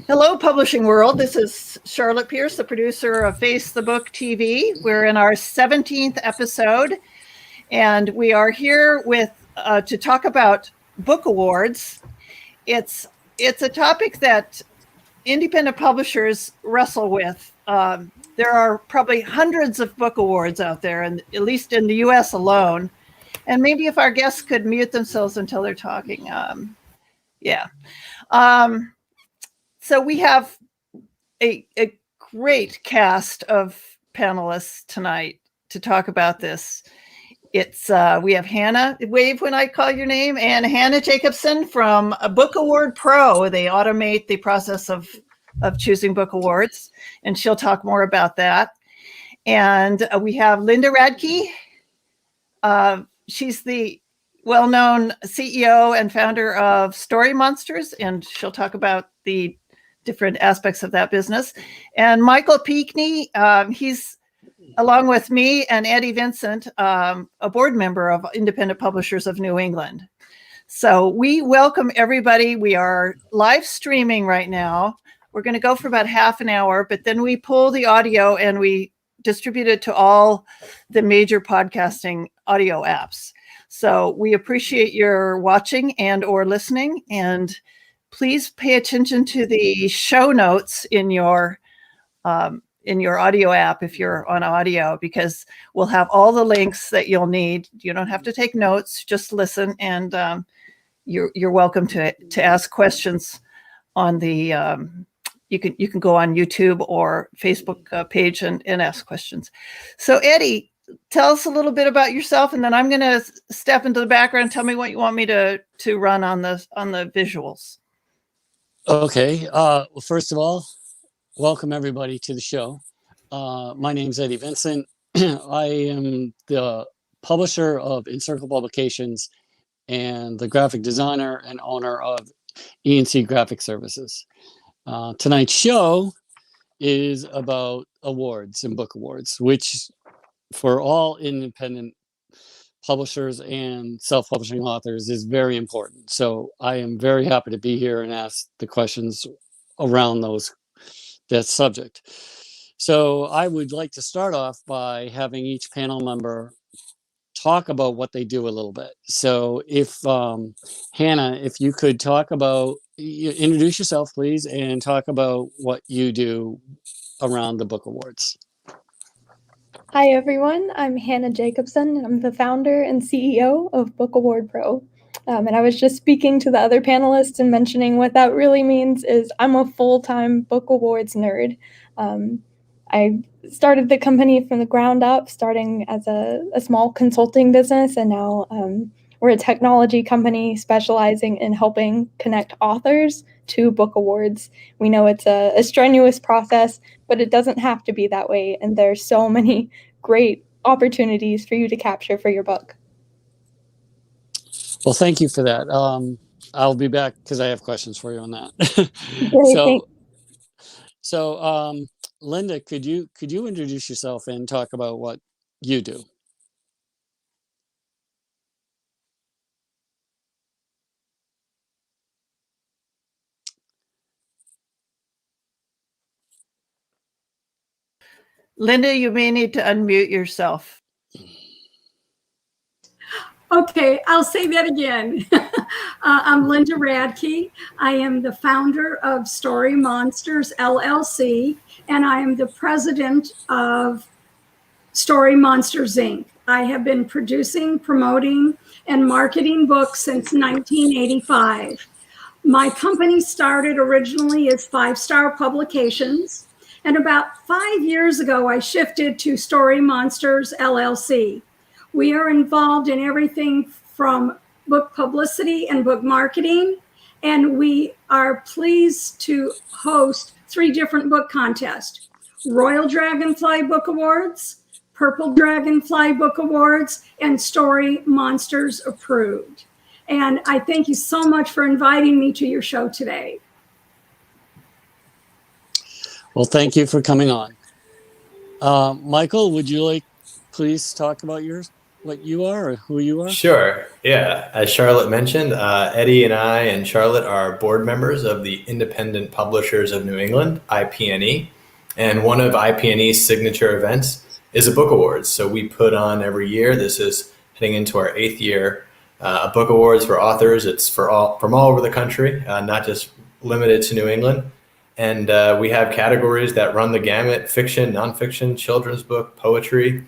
Hello, publishing world. This is Charlotte Pierce, the producer of Face the Book TV. We're in our 17th episode, and we are here with to talk about book awards. It's a topic that independent publishers wrestle with. There are probably hundreds of book awards out there, and at least in the U.S. alone. And maybe if our guests could mute themselves until they're talking. So we have a great cast of panelists tonight to talk about this. It's we have Hannah, wave when I call your name, and Hannah Jacobson from Book Award Pro. They automate the process of choosing book awards, and she'll talk more about that. And we have Linda Radke. She's the well-known CEO and founder of Story Monsters, and she'll talk about the different aspects of that business. And Michael Peakney, he's, along with me and Eddie Vincent, a board member of Independent Publishers of New England. So we welcome everybody. We are live streaming right now. We're going to go for about half an hour, but then we pull the audio and we distribute it to all the major podcasting audio apps. So we appreciate your watching and or listening, and please pay attention to the show notes in your audio app if you're on audio, because we'll have all the links that you'll need. You don't have to take notes, just listen, and you're welcome to ask questions on the you can go on YouTube or Facebook page and ask questions. So Eddie, tell us a little bit about yourself, and then I'm going to step into the background. Tell me what you want me to run on the visuals. Okay. Well, first of all, welcome everybody to the show. My name's Eddie Vincent. I am the publisher of Encircle Publications and the graphic designer and owner of E&C Graphic Services. Tonight's show is about awards and book awards, which for all independent publishers and self-publishing authors is very important. So I am very happy to be here and ask the questions around that subject. So I would like to start off by having each panel member talk about what they do a little bit. So if Hannah, if you could introduce yourself, please, and talk about what you do around the book awards. Hi, everyone. I'm Hannah Jacobson. I'm the founder and CEO of Book Award Pro. And I was just speaking to the other panelists and mentioning what that really means is I'm a full-time book awards nerd. I started the company from the ground up, starting as a small consulting business, and now we're a technology company specializing in helping connect authors to book awards. We know it's a strenuous process, but it doesn't have to be that way, and there's so many great opportunities for you to capture for your book. Well, thank you for that. I'll be back because I have questions for you on that. Great, so Linda, could you introduce yourself and talk about what you do? Linda, you may need to unmute yourself. Okay, I'll say that again. I'm Linda Radke. I am the founder of Story Monsters, LLC, and I am the president of Story Monsters, Inc. I have been producing, promoting, and marketing books since 1985. My company started originally as 5-Star Publications, and about 5 years ago, I shifted to Story Monsters, LLC. We are involved in everything from book publicity and book marketing, and we are pleased to host 3 different book contests: Royal Dragonfly Book Awards, Purple Dragonfly Book Awards, and Story Monsters Approved. And I thank you so much for inviting me to your show today. Well, thank you for coming on. Michael, would you like please talk about yours? what you are or who you are? Sure. Yeah. As Charlotte mentioned, Eddie and I and Charlotte are board members of the Independent Publishers of New England, IPNE. And one of IPNE's signature events is a book awards. So we put on every year, this is heading into our 8th year, a book awards for authors. It's for all from all over the country, not just limited to New England. And we have categories that run the gamut: fiction, nonfiction, children's book, poetry.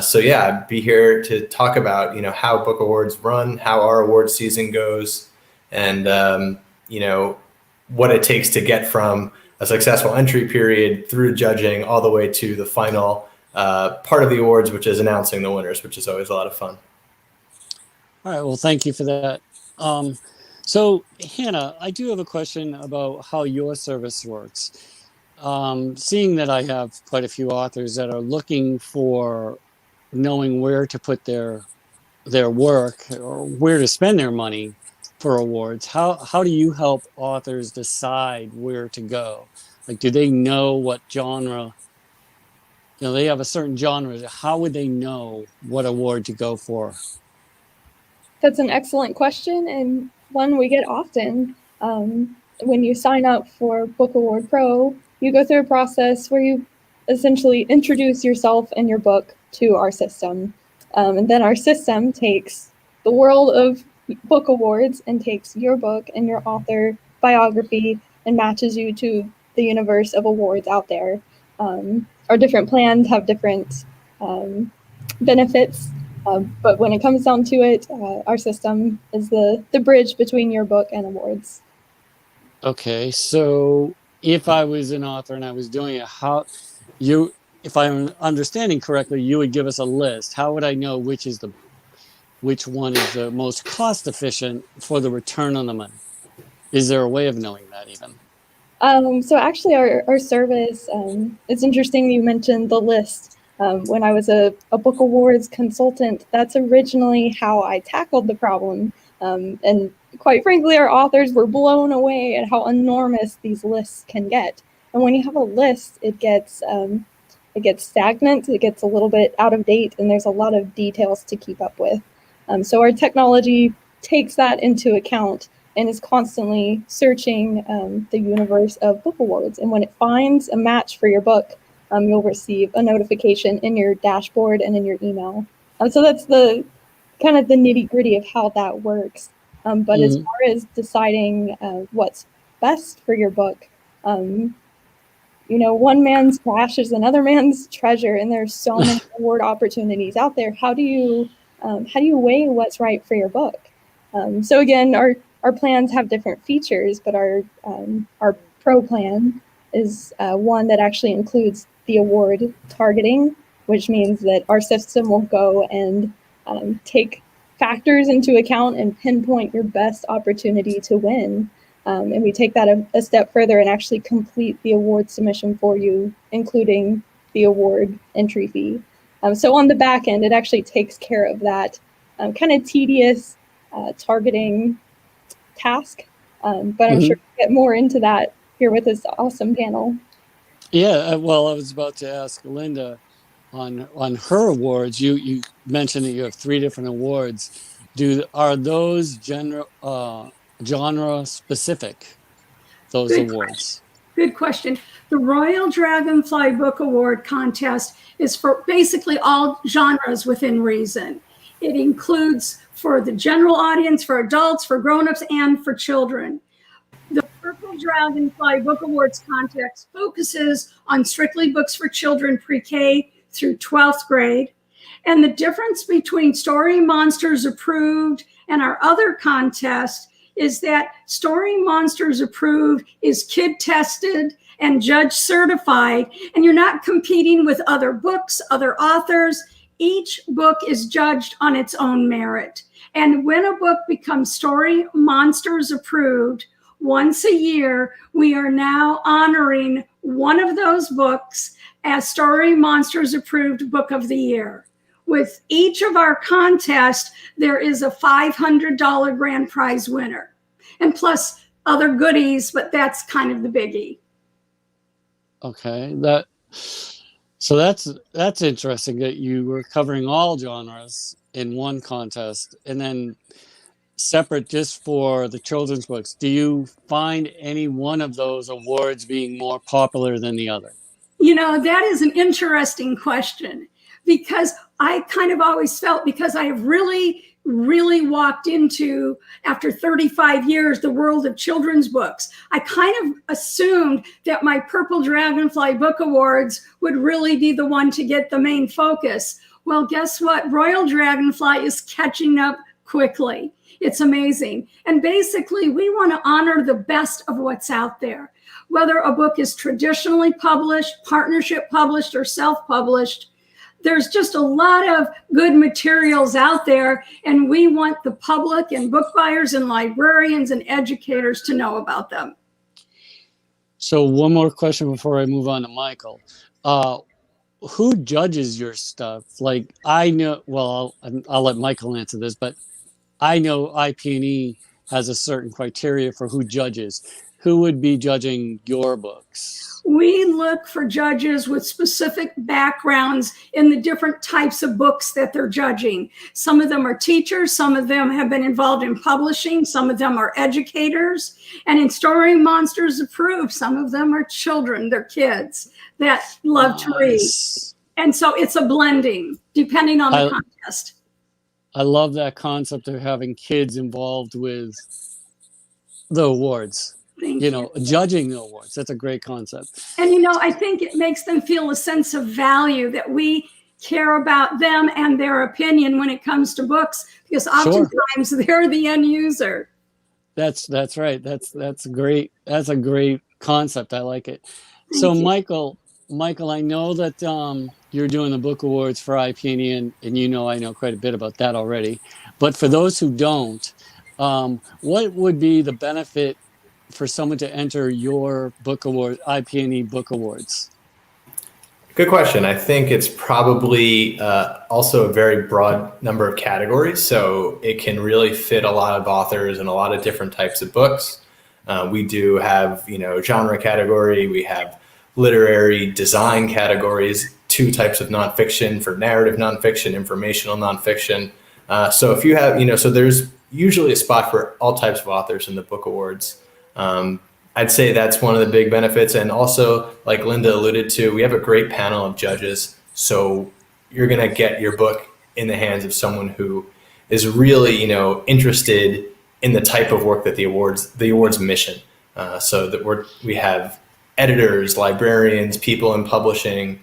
So yeah, I'd be here to talk about, how book awards run, how our award season goes, and, what it takes to get from a successful entry period through judging all the way to the final part of the awards, which is announcing the winners, which is always a lot of fun. All right. Well, thank you for that. So, Hannah, I do have a question about how your service works. Seeing that I have quite a few authors that are looking for knowing where to put their work or where to spend their money for awards, how do you help authors decide where to go? Like, do they know what genre? They have a certain genre. How would they know what award to go for? That's an excellent question, and one we get often. When you sign up for Book Award Pro, you go through a process where you essentially introduce yourself and your book to our system. And then our system takes the world of book awards and takes your book and your author biography and matches you to the universe of awards out there. Our different plans have different benefits. But when it comes down to it, our system is the bridge between your book and awards. Okay, so if I was an author and I was doing it, if I'm understanding correctly, you would give us a list. How would I know which one is the most cost efficient for the return on the money? Is there a way of knowing that even? So actually our service, it's interesting you mentioned the list. When I was a book awards consultant, that's originally how I tackled the problem. And quite frankly, our authors were blown away at how enormous these lists can get. And when you have a list, it gets stagnant, it gets a little bit out of date, and there's a lot of details to keep up with. So our technology takes that into account and is constantly searching the universe of book awards. And when it finds a match for your book, you'll receive a notification in your dashboard and in your email. So that's the kind of the nitty gritty of how that works. But as far as deciding what's best for your book, one man's trash is another man's treasure, and there's so many award opportunities out there. How do you weigh what's right for your book? So again, our plans have different features, but our pro plan is one that actually includes the award targeting, which means that our system will go and take factors into account and pinpoint your best opportunity to win. And we take that a step further and actually complete the award submission for you, including the award entry fee. So on the back end, it actually takes care of that kind of tedious targeting task. But I'm sure we'll get more into that here with this awesome panel. Yeah, well, I was about to ask Linda on her awards. You mentioned that you have 3 different awards. Are those genre specific? Those awards. Good question. The Royal Dragonfly Book Award contest is for basically all genres within reason. It includes for the general audience, for adults, for grown-ups, and for children. The Purple Dragonfly Book Awards contest focuses on strictly books for children pre-K through 12th grade. And the difference between Story Monsters Approved and our other contest is that Story Monsters Approved is kid tested and judge certified, and you're not competing with other books, other authors. Each book is judged on its own merit. And when a book becomes Story Monsters Approved, once a year, we are now honoring one of those books as Story Monsters Approved Book of the Year. With each of our contests, there is a $500 grand prize winner, and plus other goodies, but that's kind of the biggie. Okay, So that's interesting that you were covering all genres in one contest, and then separate just for the children's books. Do you find any one of those awards being more popular than the other? You know, that is an interesting question, because I kind of always felt, because I have really walked into, after 35 years, the world of children's books, I kind of assumed that my Purple Dragonfly Book Awards would really be the one to get the main focus. Well, guess what? Royal Dragonfly is catching up quickly. It's amazing. And basically, we want to honor the best of what's out there. Whether a book is traditionally published, partnership published, or self-published, there's just a lot of good materials out there, and we want the public and book buyers and librarians and educators to know about them. So one more question before I move on to Michael. Who judges your stuff? Like, I know, well, I'll let Michael answer this, but I know IP&E has a certain criteria for who judges. Who would be judging your books? We look for judges with specific backgrounds in the different types of books that they're judging. Some of them are teachers, some of them have been involved in publishing, some of them are educators, and in Story Monsters Approved, some of them are children, they're kids that love to read. And so it's a blending depending on the contest. I love that concept of having kids involved with the awards. Thank you. Judging the awards. That's a great concept. And, I think it makes them feel a sense of value, that we care about them and their opinion when it comes to books, because oftentimes they're the end user. That's right. That's great. That's a great concept. I like it. Thank you. Michael, I know that you're doing the book awards for IP&E, and I know quite a bit about that already. But for those who don't, what would be the benefit for someone to enter your book award, IP&E book awards? Good question. I think it's probably also a very broad number of categories. So it can really fit a lot of authors and a lot of different types of books. We do have, genre category. We have literary design categories, 2 types of nonfiction for narrative nonfiction, informational nonfiction. So if you have, so there's usually a spot for all types of authors in the book awards. I'd say that's one of the big benefits. And also, like Linda alluded to, we have a great panel of judges. So you're going to get your book in the hands of someone who is really, interested in the type of work that the awards mission. So that we have editors, librarians, people in publishing.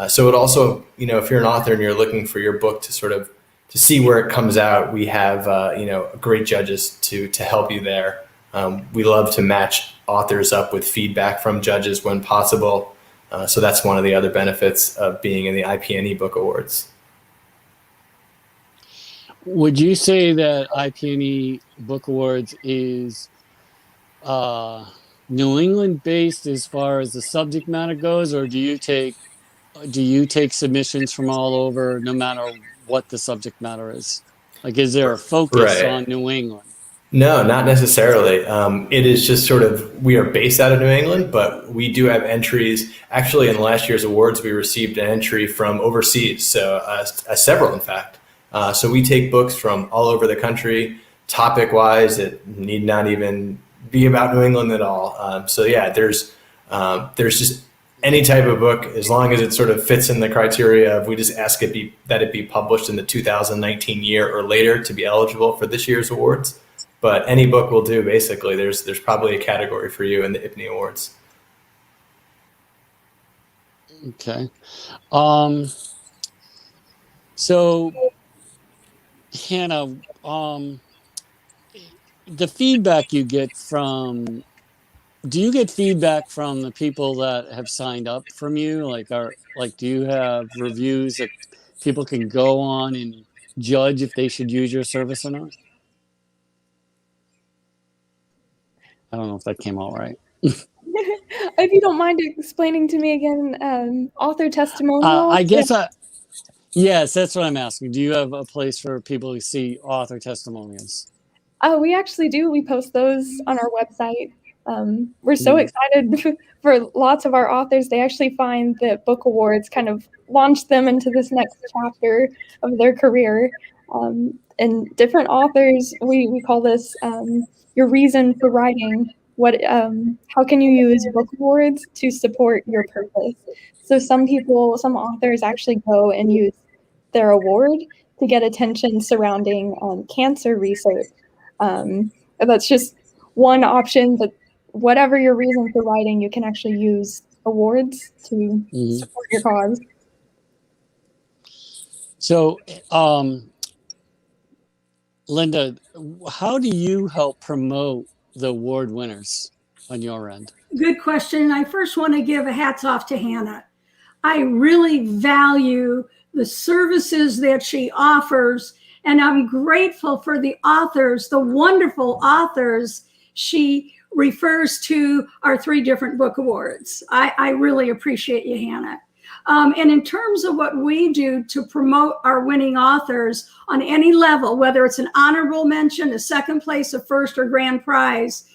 So it also, if you're an author and you're looking for your book to see where it comes out, we have, great judges to help you there. We love to match authors up with feedback from judges when possible. So that's one of the other benefits of being in the IP&E Book Awards. Would you say that IP&E Book Awards is New England based as far as the subject matter goes, or do you take submissions from all over, no matter what the subject matter is? Like, is there a focus on New England? No, not necessarily. It is just we are based out of New England, but we do have entries. Actually, in last year's awards, we received an entry from overseas, so several, in fact. So we take books from all over the country, topic-wise. It need not even be about New England at all. So yeah, there's just any type of book, as long as it fits in the criteria of, we just ask that it be published in the 2019 year or later to be eligible for this year's awards. But any book will do, basically. There's probably a category for you in the IP&E Awards. Okay. So, Hannah, the feedback you get do you get feedback from the people that have signed up from you? Do you have reviews that people can go on and judge if they should use your service or not? I don't know if that came out right. If you don't mind explaining to me again, author testimonials. Yes, that's what I'm asking. Do you have a place for people to see author testimonials? We actually do. We post those on our website. We're so excited for lots of our authors. They actually find that book awards kind of launch them into this next chapter of their career. And different authors, we call this your reason for writing. How can you use book awards to support your purpose? So some authors actually go and use their award to get attention surrounding cancer research. That's just one option, but whatever your reason for writing, you can actually use awards to support your cause. So, Linda, how do you help promote the award winners on your end? Good question. I first want to give a hats off to Hannah. I really value the services that she offers, and I'm grateful for the authors, the wonderful authors she refers to our 3 different book awards. I really appreciate you, Hannah. And in terms of what we do to promote our winning authors on any level, whether it's an honorable mention, a second place, a first, or grand prize,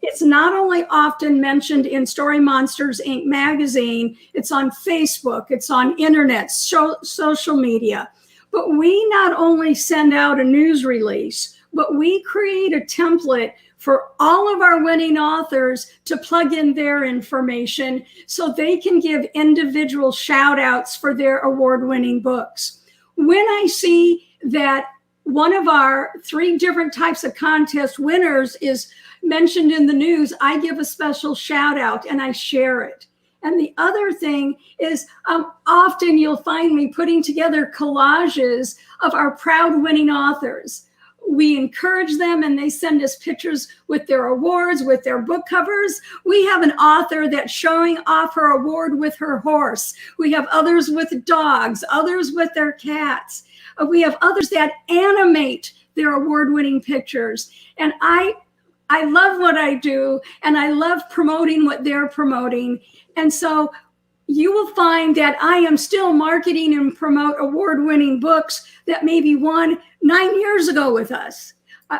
it's not only often mentioned in Story Monsters Inc. magazine, it's on Facebook, it's on internet, social media. But we not only send out a news release, but we create a template for all of our winning authors to plug in their information so they can give individual shout outs for their award-winning books. When I see that one of our 3 different types of contest winners is mentioned in the news, I give a special shout out and I share it. And the other thing is often you'll find me putting together collages of our proud winning authors. We encourage them and they send us pictures with their awards, with their book covers. We have an author that's showing off her award with her horse. We have others with dogs, others with their cats. We have others that animate their award-winning pictures. And I love what I do, and I love promoting what they're promoting. And so you will find that I am still marketing and promote award-winning books that maybe won 9 years ago with us.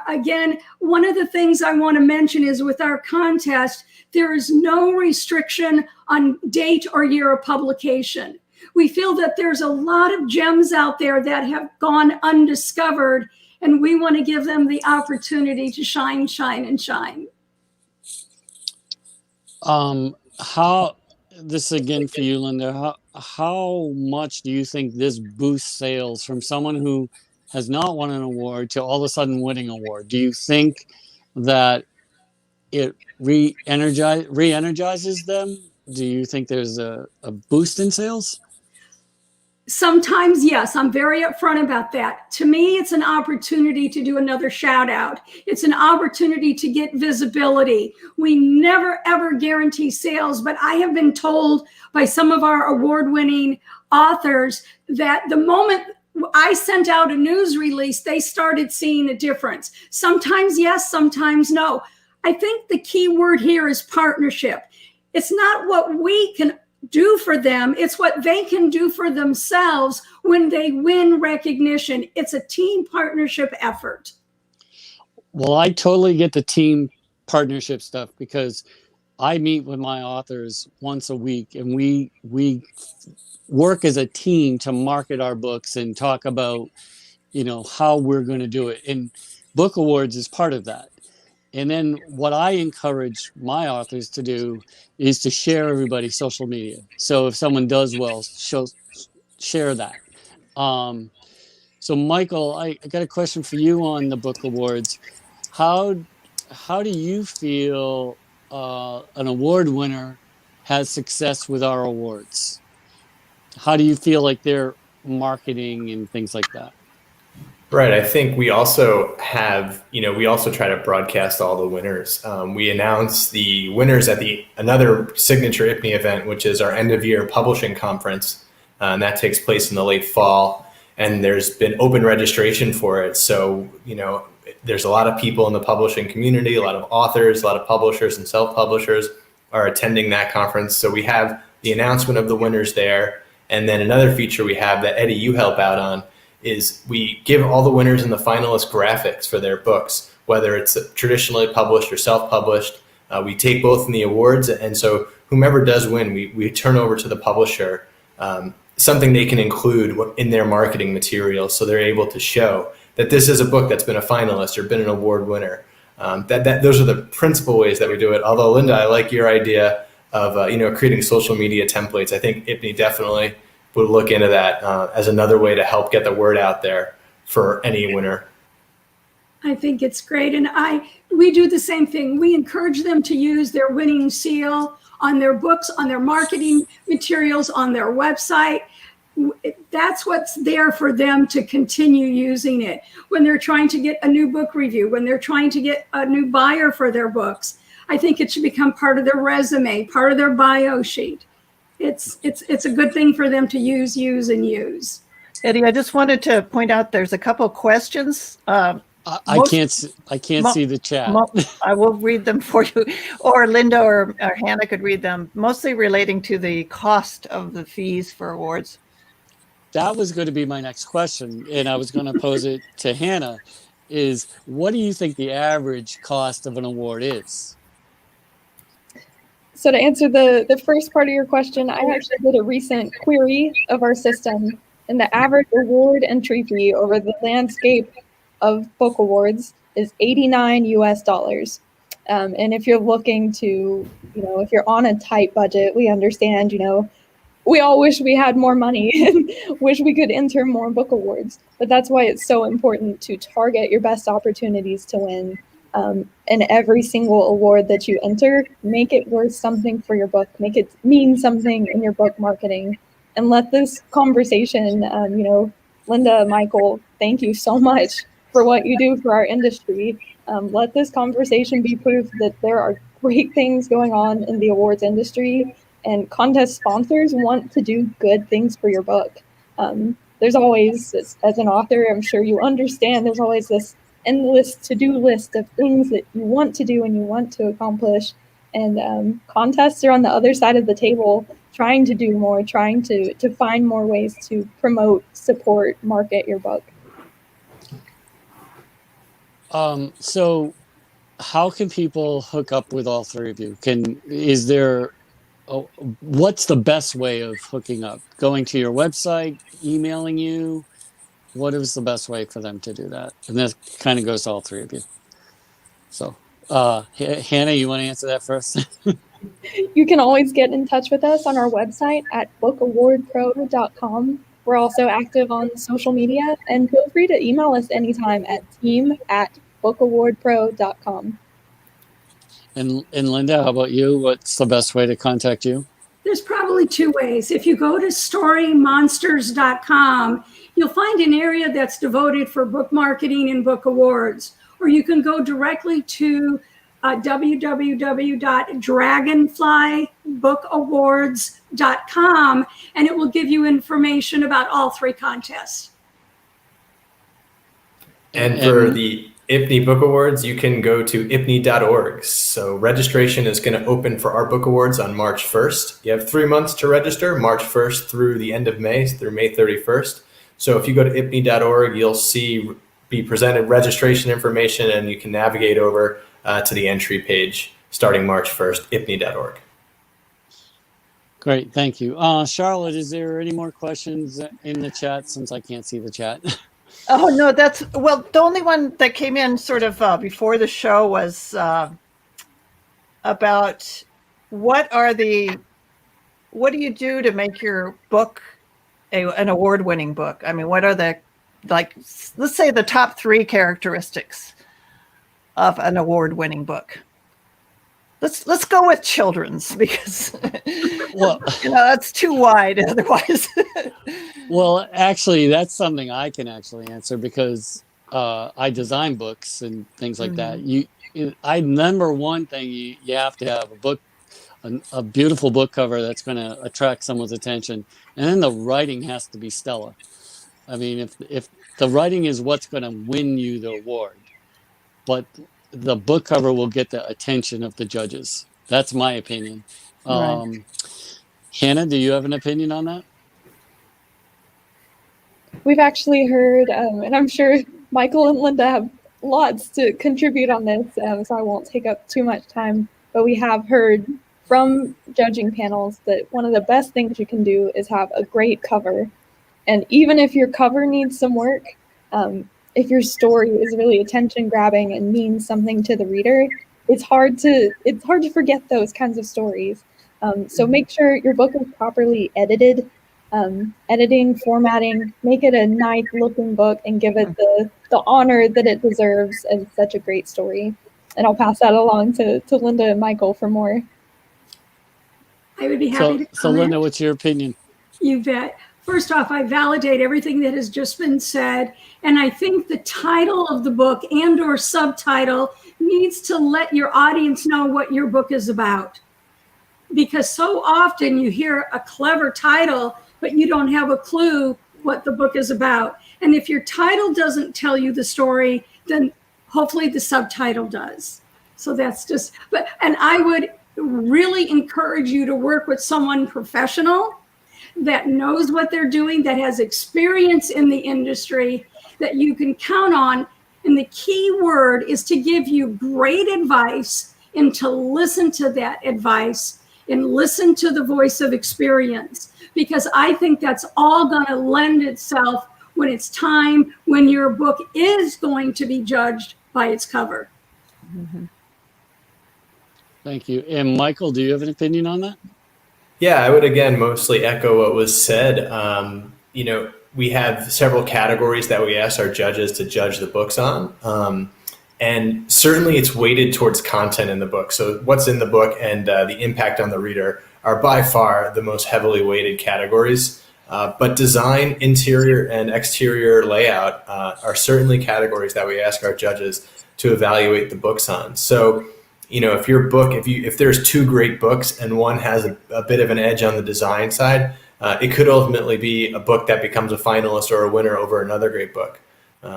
Again, one of the things I want to mention is with our contest, there is no restriction on date or year of publication. We feel that there's a lot of gems out there that have gone undiscovered, and we want to give them the opportunity to shine, shine, and shine. This again for you, Linda, how much do you think this boosts sales from someone who has not won an award to all of a sudden winning an award? Do you think that it re-energizes them? Do you think there's a boost in sales? Sometimes, yes, I'm very upfront about that. To me, it's an opportunity to do another shout out. It's an opportunity to get visibility. We never, ever guarantee sales, but I have been told by some of our award-winning authors that the moment I sent out a news release, they started seeing a difference. Sometimes yes, sometimes no. I think the key word here is partnership. It's not what we can do for them, it's what they can do for themselves when they win recognition. It's a team partnership effort. Well, I totally get the team partnership stuff because I meet with my authors once a week and we work as a team to market our books and talk about, how we're going to do it. And book awards is part of that. And then what I encourage my authors to do is to share everybody's social media. So if someone does well, share that. So Michael, I got a question for you on the book awards. How do you feel an award winner has success with our awards? How do you feel like they're marketing and things like that? Right. I think we also have, we also try to broadcast all the winners. We announce the winners at another signature IPNY event, which is our end of year publishing conference. And that takes place in the late fall. And there's been open registration for it. So, there's a lot of people in the publishing community, a lot of authors, a lot of publishers and self-publishers are attending that conference. So we have the announcement of the winners there. And then another feature we have that Eddie, you help out on, is we give all the winners and the finalists graphics for their books, whether it's traditionally published or self-published. We take both in the awards, and so whomever does win, we turn over to the publisher something they can include in their marketing materials, so they're able to show that this is a book that's been a finalist or been an award winner. Those are the principal ways that we do it. Although, Linda, I like your idea of creating social media templates. I think IPNY definitely would look into that as another way to help get the word out there for any winner. I think it's great. And we do the same thing. We encourage them to use their winning seal on their books, on their marketing materials, on their website. That's what's there for them to continue using it. When they're trying to get a new book review, when they're trying to get a new buyer for their books, I think it should become part of their resume, part of their bio sheet. It's a good thing for them to use, and use. Eddie, I just wanted to point out there's a couple questions. I can't see the chat. I will read them for you, or Linda or Hannah could read them, mostly relating to the cost of the fees for awards. That was going to be my next question, and I was going to pose it to Hannah, is what do you think the average cost of an award is? So to answer the first part of your question, I actually did a recent query of our system, and the average award entry fee over the landscape of book awards is $89 US. And if you're looking to, if you're on a tight budget, we understand, we all wish we had more money and wish we could enter more book awards. But that's why it's so important to target your best opportunities to win. And every single award that you enter, make it worth something for your book, make it mean something in your book marketing, and let this conversation, Linda, Michael, thank you so much for what you do for our industry. Let this conversation be proof that there are great things going on in the awards industry, and contest sponsors want to do good things for your book. There's always, as an author, I'm sure you understand, there's always this endless to-do list of things that you want to do and you want to accomplish. And contests are on the other side of the table, trying to do more, trying to find more ways to promote, support, market your book. So how can people hook up with all three of you? What's the best way of hooking up? Going to your website, emailing you? What is the best way for them to do that? And that kind of goes to all three of you. So, Hannah, you want to answer that first? You can always get in touch with us on our website at bookawardpro.com. We're also active on social media, and feel free to email us anytime at team@bookawardpro.com. And Linda, how about you? What's the best way to contact you? There's probably two ways. If you go to storymonsters.com, you'll find an area that's devoted for book marketing and book awards. Or you can go directly to www.dragonflybookawards.com, and it will give you information about all three contests. And for the IPNY Book Awards, you can go to ipny.org. So registration is going to open for our book awards on March 1st. You have 3 months to register, March 1st through the end of May, through May 31st. So if you go to ipny.org, you'll be presented registration information, and you can navigate over to the entry page starting March 1st, ipny.org. Great, thank you. Charlotte, is there any more questions in the chat, since I can't see the chat? Oh, no, the only one that came in sort of before the show was about what do you do to make your book an award-winning book? I mean, what are let's say the top 3 characteristics of an award-winning book? Let's go with children's, because that's too wide otherwise. Well, actually, that's something I can actually answer, because I design books and things like that. I number one thing, you have to have a beautiful book cover that's going to attract someone's attention, and then the writing has to be stellar. I mean, if the writing is what's going to win you the award, but the book cover will get the attention of the judges. That's my opinion. Right. Hannah, do you have an opinion on that? We've actually heard, and I'm sure Michael and Linda have lots to contribute on this, so I won't take up too much time. but we have heard from judging panels that one of the best things you can do is have a great cover. And even if your cover needs some work, if your story is really attention grabbing and means something to the reader, it's hard to forget those kinds of stories. So make sure your book is properly edited. Editing, formatting, make it a nice looking book and give it the honor that it deserves as such a great story. And I'll pass that along to Linda and Michael for more. I would be happy to comment. So Linda, what's your opinion? You bet. First off, I validate everything that has just been said. And I think the title of the book and or subtitle needs to let your audience know what your book is about. Because so often you hear a clever title, but you don't have a clue what the book is about. And if your title doesn't tell you the story, then hopefully the subtitle does. So that's just, and I would really encourage you to work with someone professional that knows what they're doing, that has experience in the industry, that you can count on. And the key word is to give you great advice and to listen to that advice and listen to the voice of experience, because I think that's all going to lend itself when it's time, when your book is going to be judged by its cover. Mm-hmm. Thank you. And Michael, do you have an opinion on that? Yeah, I would again mostly echo what was said. We have several categories that we ask our judges to judge the books on. And certainly it's weighted towards content in the book. So what's in the book and the impact on the reader are by far the most heavily weighted categories. But design, interior, and exterior layout are certainly categories that we ask our judges to evaluate the books on. So, if your book, if there's two great books and one has a bit of an edge on the design side, it could ultimately be a book that becomes a finalist or a winner over another great book.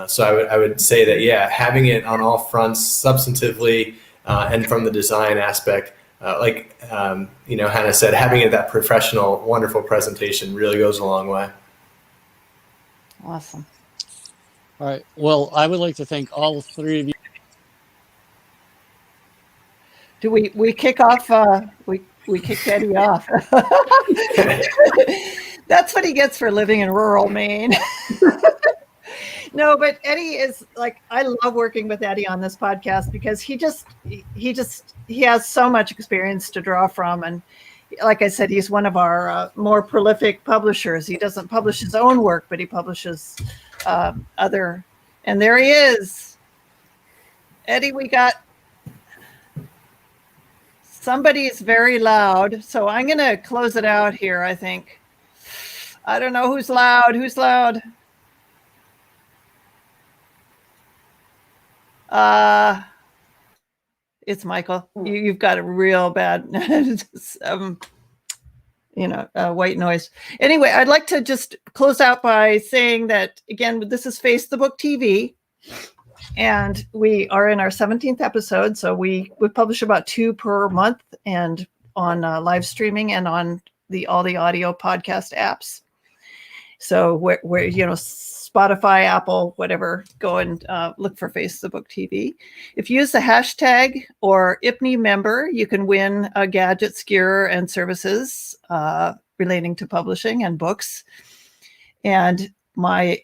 So I would say that, yeah, having it on all fronts substantively and from the design aspect, Hannah said, having it that professional, wonderful presentation really goes a long way. Awesome. All right. Well, I would like to thank all three of you. Do we kick off? We kicked Eddie off. That's what he gets for living in rural Maine. No, but Eddie is I love working with Eddie on this podcast because he has so much experience to draw from. And like I said, he's one of our more prolific publishers. He doesn't publish his own work, but he publishes other. And there he is. Eddie, we got somebody's very loud. So I'm going to close it out here, I think. I don't know who's loud. Who's loud? It's Michael. You've got a real bad, white noise. Anyway, I'd like to just close out by saying that, again, this is Face the Book TV, and we are in our 17th episode. So we publish about 2 per month, and on live streaming and on all the audio podcast apps. So where Spotify, Apple, whatever, go and look for Face the Book TV. If you use the hashtag or IPNI member, you can win gadgets, gear, and services relating to publishing and books. And my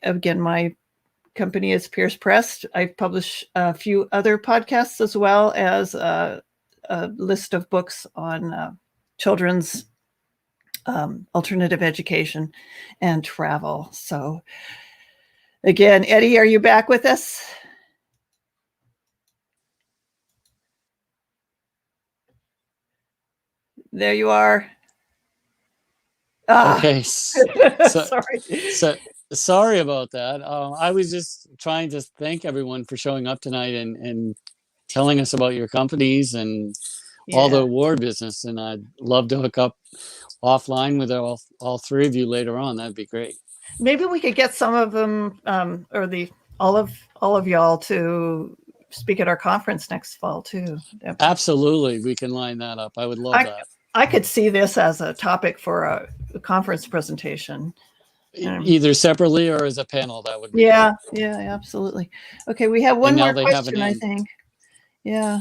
company is Pierce Press. I publish a few other podcasts as well as a list of books on children's alternative education and travel. So again, Eddie, are you back with us? There you are. Okay. Sorry. Sorry about that. I was just trying to thank everyone for showing up tonight and telling us about your companies and all the award business. And I'd love to hook up offline with all three of you later on. That'd be great. Maybe we could get some of them or all of y'all to speak at our conference next fall too. Absolutely. We can line that up. I would love that. I could see this as a topic for a conference presentation. Either separately or as a panel, that would be great. Yeah, absolutely. Okay, we have one more question, I think. Yeah.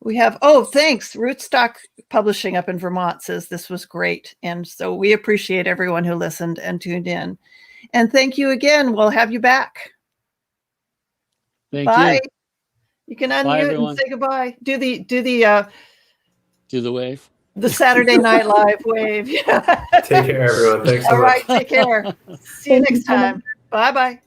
We have, thanks. Rootstock Publishing up in Vermont says this was great. And so we appreciate everyone who listened and tuned in. And thank you again. We'll have you back. Thank Bye. you. You can Bye, unmute and everyone. say goodbye. Do the Do the wave. the Saturday Night Live wave. Take care, everyone. Thanks so All much. right. Take care. See you next time. Bye-bye.